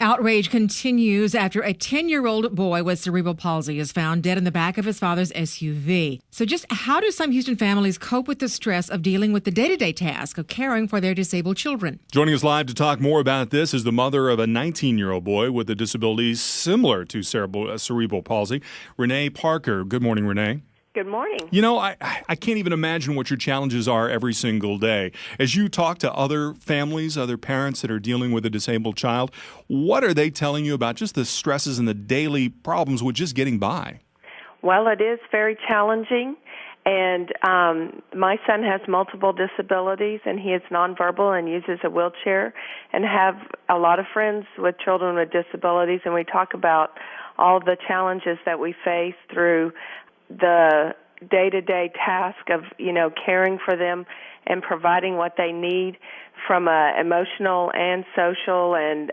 Outrage continues after a 10-year-old boy with cerebral palsy is found dead in the back of his father's SUV. So just how do some Houston families cope with the stress of dealing with the day-to-day task of caring for their disabled children? Joining us live to talk more about this is the mother of a 19-year-old boy with a disability similar to cerebral palsy, Renee Parker. Good morning, Renee. Good morning. You know, I can't even imagine what your challenges are every single day. As you talk to other families, other parents that are dealing with a disabled child, what are they telling you about just the stresses and the daily problems with just getting by? Well, it is very challenging, and my son has multiple disabilities, and he is nonverbal and uses a wheelchair, and have a lot of friends with children with disabilities, and we talk about all the challenges that we face through the day-to-day task of, caring for them and providing what they need from a emotional and social and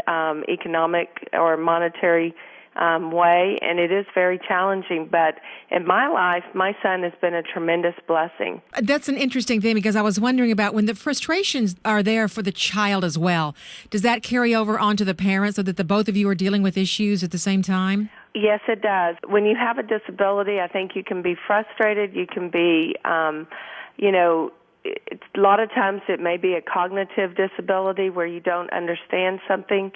economic or monetary way, and it is very challenging. But in my life, my son has been a tremendous blessing. That's an interesting thing, because I was wondering about when the frustrations are there for the child as well. Does that carry over onto the parents so that the both of you are dealing with issues at the same time? Yes, it does. When you have a disability, I think you can be frustrated. You can be, a lot of times it may be a cognitive disability where you don't understand something,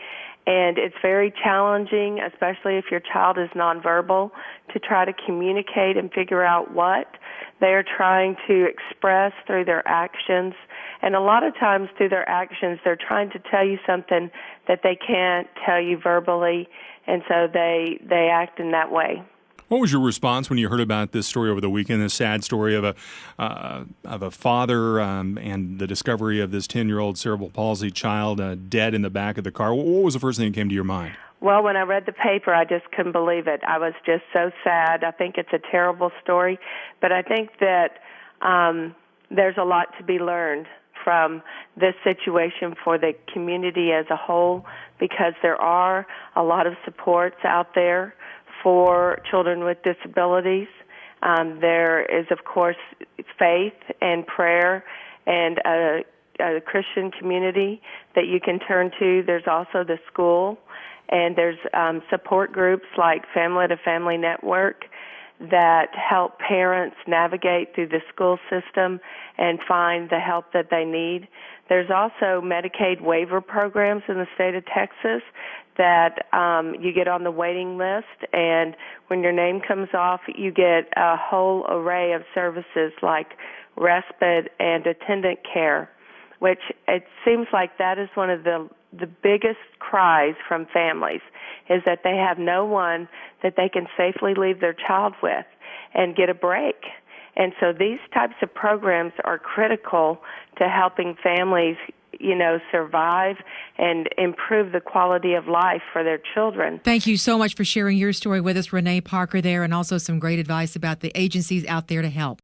and it's very challenging, especially if your child is nonverbal, to try to communicate and figure out what they're trying to express through their actions. And a lot of times through their actions, they're trying to tell you something that they can't tell you verbally, and so they act in that way. What was your response when you heard about this story over the weekend, this sad story of a father and the discovery of this 10-year-old cerebral palsy child dead in the back of the car? What was the first thing that came to your mind? Well, when I read the paper, I just couldn't believe it. I was just so sad. I think it's a terrible story, but I think that there's a lot to be learned from this situation for the community as a whole, because there are a lot of supports out there for children with disabilities. There is, of course, faith and prayer and a Christian community that you can turn to. There's also the school, and there's support groups like Family to Family Network that help parents navigate through the school system and find the help that they need. There's also Medicaid waiver programs in the state of Texas that you get on the waiting list, and when your name comes off, you get a whole array of services like respite and attendant care, which it seems like that is one of the biggest cries from families, is that they have no one that they can safely leave their child with and get a break. And so these types of programs are critical to helping families, survive and improve the quality of life for their children. Thank you so much for sharing your story with us, Renee Parker there, and also some great advice about the agencies out there to help.